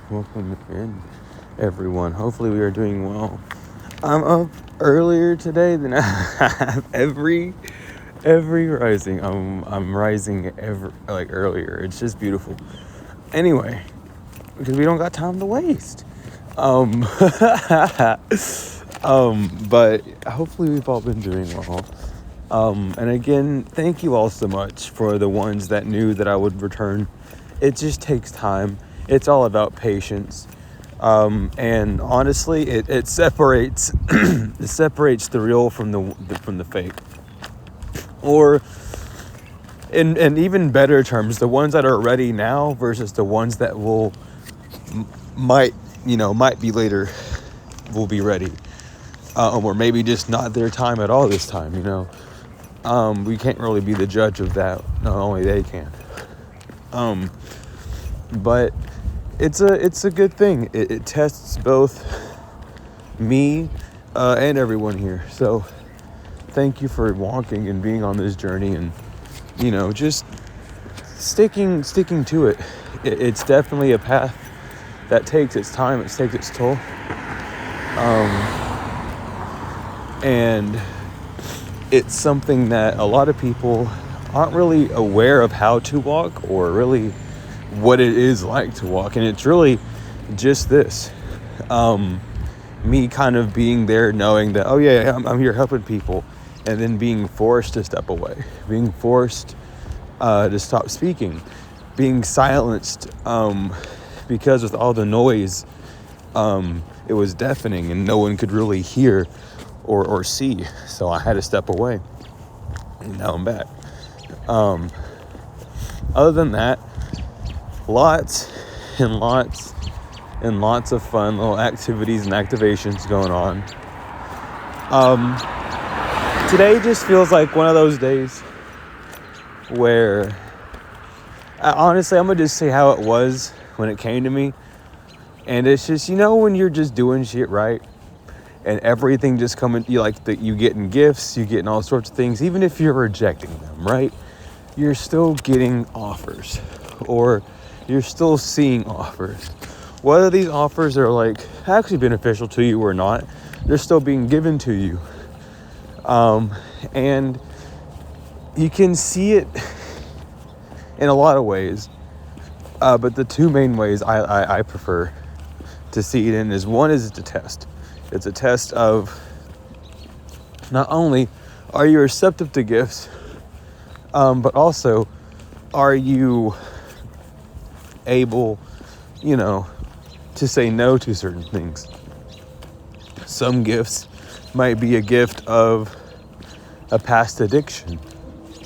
Welcome in, everyone. Hopefully we are doing well. I'm up earlier today than I have every rising. I'm rising earlier. It's just beautiful. Anyway, because we don't got time to waste. Um, but hopefully we've all been doing well. And again, thank you all so much for the ones that knew that I would return. It just takes time. It's all about patience. And honestly, it separates it separates the real from the fake. Or in even better terms, the ones that are ready now versus the ones that might be later will be ready. Or maybe just not their time at all this time, We can't really be the judge of that. No, only they can. But it's a good thing. It tests both me and everyone here. So thank you for walking and being on this journey and, just sticking to it. It's definitely a path that takes its time. It takes its toll. And it's something that a lot of people aren't really aware of how to walk or really what it is like to walk. And it's really just this. Me kind of being there knowing that, oh yeah, I'm here helping people. And then being forced to step away. Being forced to stop speaking. Being silenced because with all the noise, it was deafening and no one could really hear or see. So I had to step away. And now I'm back. Other than that, lots and lots of fun little activities and activations going on. Today just feels like one of those days where honestly, I'm gonna just say how it was when it came to me. And it's just, when you're just doing shit right and everything just coming, you getting gifts, you getting all sorts of things, even if you're rejecting them, right? You're still getting offers or you're still seeing offers. Whether these offers are actually beneficial to you or not, they're still being given to you. And you can see it in a lot of ways. But the two main ways I prefer to see it in is one is it's a test. It's a test of not only are you receptive to gifts, but also are you able, to say no to certain things. Some gifts might be a gift of a past addiction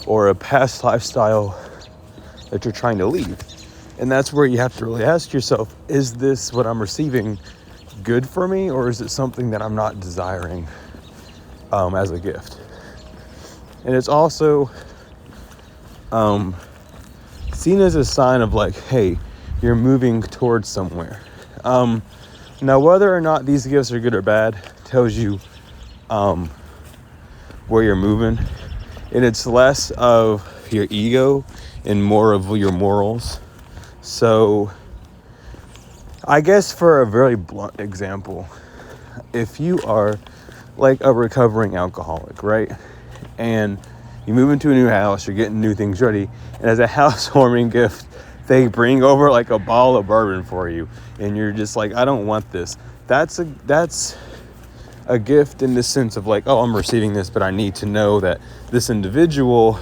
or a past lifestyle that you're trying to leave. And that's where you have to really ask yourself, is this what I'm receiving good for me, or is it something that I'm not desiring as a gift? And it's also seen as a sign of hey, you're moving towards somewhere. Now, whether or not these gifts are good or bad tells you where you're moving. And it's less of your ego and more of your morals. So I guess for a very blunt example, if you are a recovering alcoholic, right? And you move into a new house, you're getting new things ready, and as a housewarming gift, they bring over a bottle of bourbon for you, and you're just I don't want this. That's a gift in the sense of oh, I'm receiving this, but I need to know that this individual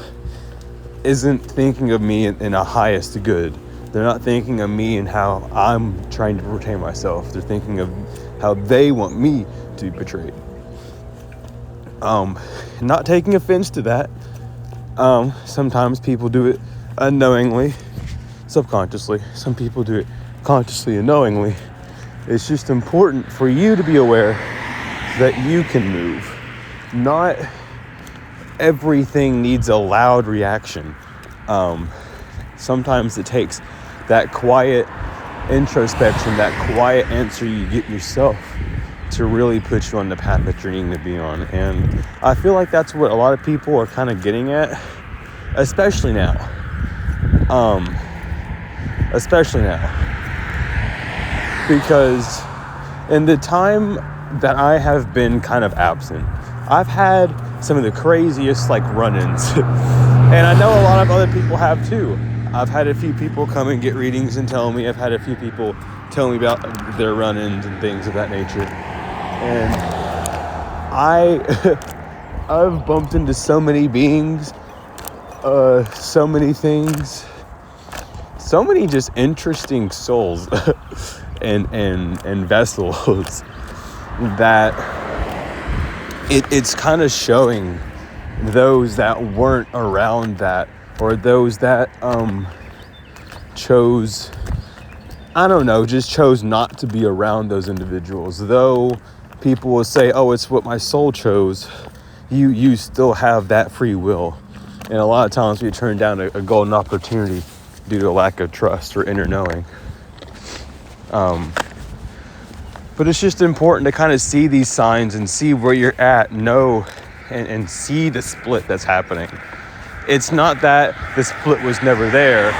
isn't thinking of me in a highest good. They're not thinking of me and how I'm trying to retain myself. They're thinking of how they want me to be betrayed. Not taking offense to that. Sometimes people do it unknowingly, subconsciously. Some people do it consciously and knowingly. It's just important for you to be aware that you can move. Not everything needs a loud reaction. Sometimes it takes that quiet introspection, that quiet answer you get yourself to really put you on the path that you're needing to be on. And I feel like that's what a lot of people are kind of getting at, especially now. especially now. Because in the time that I have been kind of absent, I've had some of the craziest like run-ins. And I know a lot of other people have too. I've had a few people come and get readings and tell me. I've had a few people tell me about their run-ins and things of that nature. And I've bumped into so many beings, so many things, so many just interesting souls and vessels that it's kind of showing those that weren't around that, or those that chose not to be around those individuals. Though people will say, oh, it's what my soul chose, you still have that free will. And a lot of times we turn down a golden opportunity due to a lack of trust or inner knowing. But it's just important to kind of see these signs and see where you're at, know and see the split that's happening. It's not that the split was never there.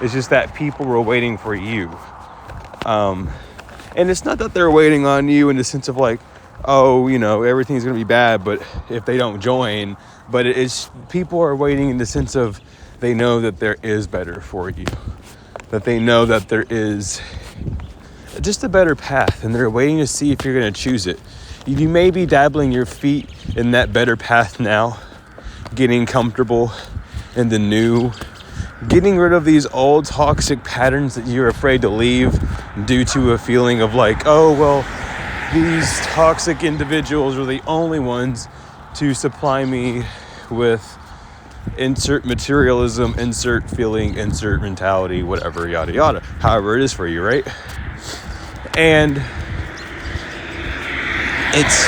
It's just that people were waiting for you. And it's not that they're waiting on you in the sense of like, oh, everything's going to be bad, but if they don't join. But it's people are waiting in the sense of they know that there is better for you. That they know that there is just a better path, and they're waiting to see if you're going to choose it. You may be dabbling your feet in that better path now, getting comfortable in the new, getting rid of these old toxic patterns that you're afraid to leave due to a feeling of like, oh, well, these toxic individuals are the only ones to supply me with insert materialism, insert feeling, insert mentality, whatever, yada, yada, however it is for you, right? And it's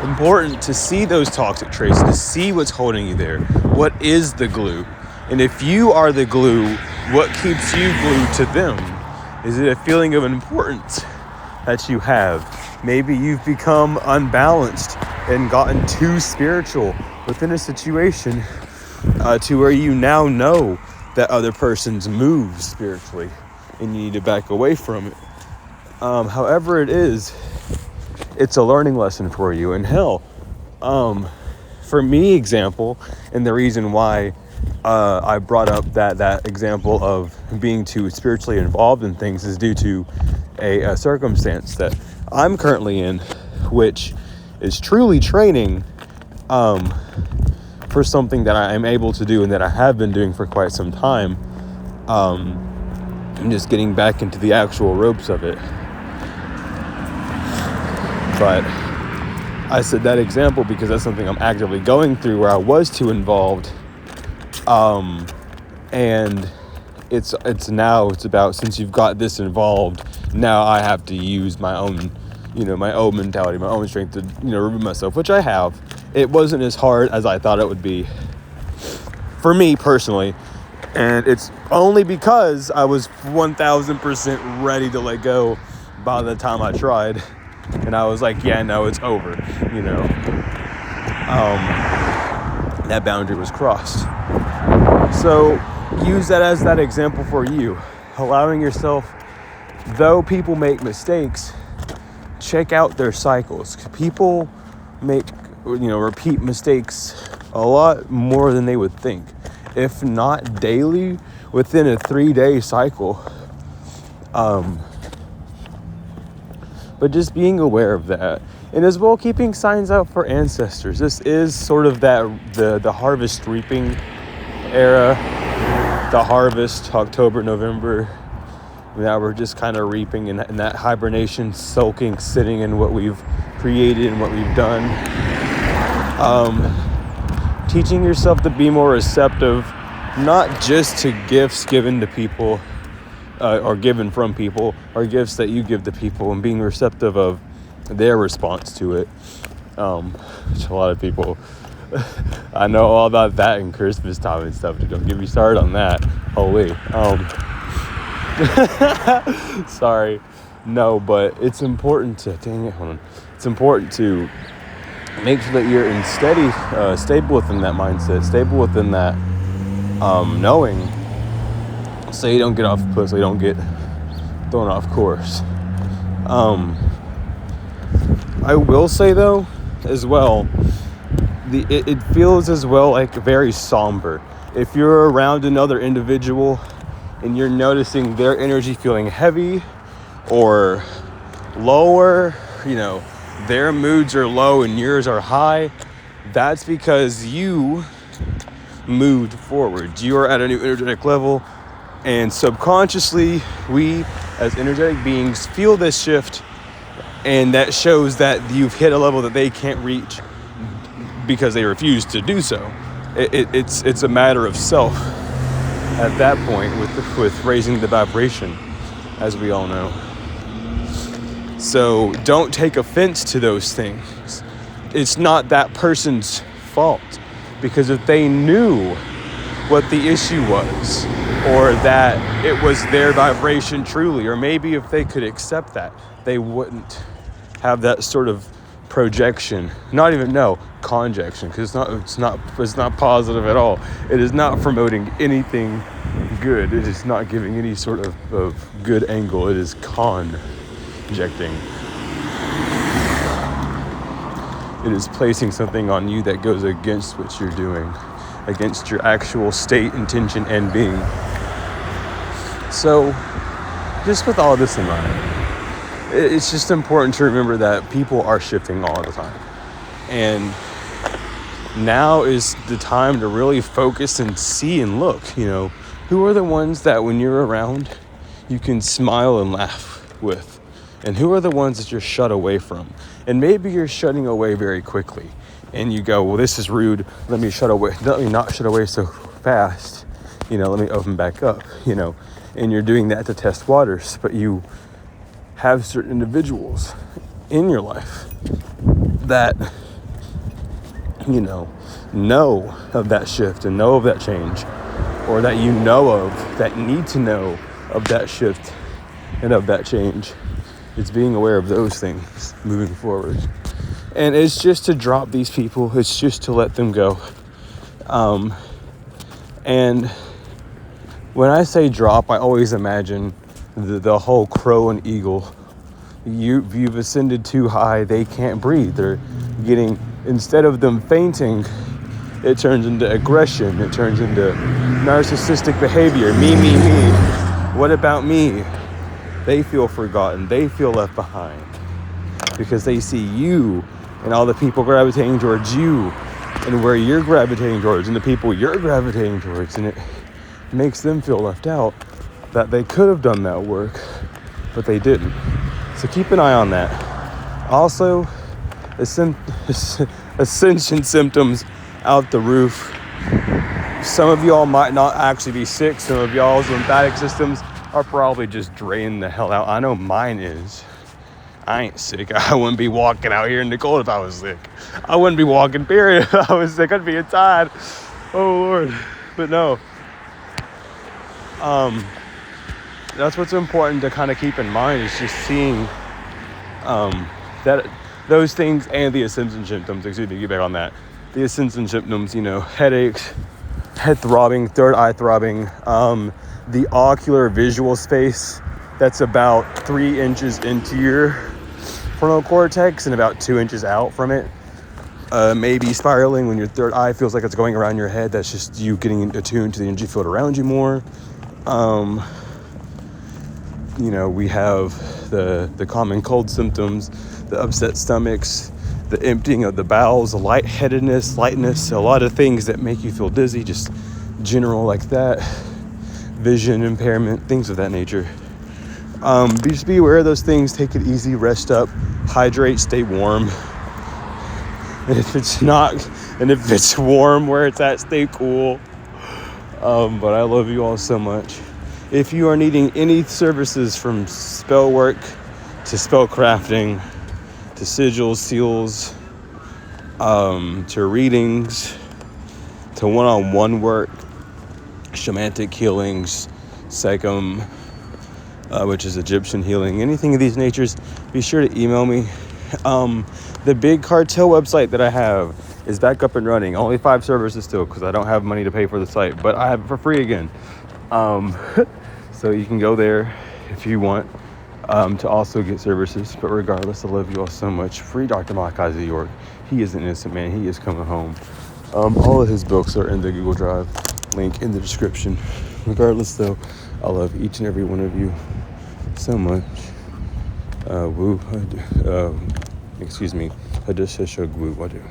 important to see those toxic traits, to see what's holding you there. What is the glue? And if you are the glue, what keeps you glued to them? Is it a feeling of importance that you have? Maybe you've become unbalanced and gotten too spiritual within a situation to where you now know that other person's moves spiritually and you need to back away from it. However it is, it's a learning lesson for you. And hell, for me, example, and the reason why I brought up that example of being too spiritually involved in things is due to a circumstance that I'm currently in, which is truly training for something that I am able to do and that I have been doing for quite some time. I'm just getting back into the actual ropes of it. But I said that example because that's something I'm actively going through where I was too involved. And it's about, since you've got this involved, now I have to use my own, my own mentality, my own strength to, remove myself, which I have. It wasn't as hard as I thought it would be for me personally. And it's only because I was 1000% ready to let go by the time I tried. And I was like, yeah, no, it's over, that boundary was crossed. So use that as that example for you, allowing yourself, though people make mistakes, check out their cycles. People make, repeat mistakes a lot more than they would think, if not daily, within a 3-day cycle. But just being aware of that, and as well keeping signs out for ancestors. This is sort of that the harvest reaping era, the harvest, October, November. Now we're just kind of reaping in that hibernation, soaking, sitting in what we've created and what we've done. Teaching yourself to be more receptive, not just to gifts given to people, or given from people, or gifts that you give to people, and being receptive of their response to it. Which a lot of people, I know all about that in Christmas time and stuff. Don't get me started on that. Holy. Sorry. No, but it's important to, it's important to make sure that you're in stable within that mindset, stable within that knowing, so you don't get off put, so you don't get thrown off course. I will say though, as well, it feels as well like very somber. If you're around another individual and you're noticing their energy feeling heavy or lower, their moods are low and yours are high, that's because you moved forward. You are at a new energetic level, and subconsciously, we as energetic beings feel this shift, and that shows that you've hit a level that they can't reach because they refuse to do so. It's a matter of self at that point with raising the vibration, as we all know. So don't take offense to those things. It's not that person's fault, because if they knew what the issue was, or that it was their vibration truly, or maybe if they could accept that, they wouldn't have that sort of projection, conjection, because it's not positive at all. It is not promoting anything good. It is not giving any sort of good angle. It is conjecting. It is placing something on you that goes against what you're doing, against your actual state, intention, and being. So, just with all this in mind, it's just important to remember that people are shifting all the time. And now is the time to really focus and see and look, who are the ones that when you're around, you can smile and laugh with? And who are the ones that you're shut away from? And maybe you're shutting away very quickly. And you go, well, this is rude. Let me not shut away so fast. Let me open back up, And you're doing that to test waters. But you have certain individuals in your life that, know of that shift and know of that change, or that you know of that need to know of that shift and of that change. It's being aware of those things moving forward. And it's just to drop these people. It's just to let them go. And when I say drop, I always imagine the whole crow and eagle. You've ascended too high. They can't breathe. They're getting, instead of them fainting, it turns into aggression. It turns into narcissistic behavior. Me. What about me? They feel forgotten. They feel left behind because they see you and all the people gravitating towards you and where you're gravitating towards and the people you're gravitating towards. And it makes them feel left out, that they could have done that work, but they didn't. So keep an eye on that. Also, ascension symptoms out the roof. Some of y'all might not actually be sick. Some of y'all's lymphatic systems are probably just drained the hell out. I know mine is. I ain't sick. I wouldn't be walking out here in the cold if I was sick. I wouldn't be walking, period, if I was sick. I'd be inside. Oh, Lord. But no. That's what's important to kind of keep in mind, is just seeing that those things and the ascension symptoms. Excuse me, get back on that. The ascension symptoms, headaches, head throbbing, third eye throbbing, the ocular visual space that's about 3 inches into your frontal cortex and about 2 inches out from it. Maybe spiraling when your third eye feels like it's going around your head. That's just you getting attuned to the energy field around you more. We have the common cold symptoms, the upset stomachs, the emptying of the bowels, the lightheadedness, lightness, a lot of things that make you feel dizzy, just general like that, vision impairment, things of that nature. Just be aware of those things. Take it easy, rest up, hydrate, stay warm. And if it's warm where it's at, stay cool. But I love you all so much. If you are needing any services from spell work to spell crafting to sigils, seals, to readings, to one-on-one work, shamanic healings, psychom, which is Egyptian healing, anything of these natures, be sure to email me. The big cartel website that I have is back up and running. Only 5 services still, because I don't have money to pay for the site, but I have it for free again. So you can go there if you want to also get services. But regardless, I love you all so much. Free Dr. Malachi Z. York. He is an innocent man. He is coming home. All of his books are in the Google Drive link in the description. Regardless, though, I love each and every one of you so much. Excuse me. I just said woo. I do.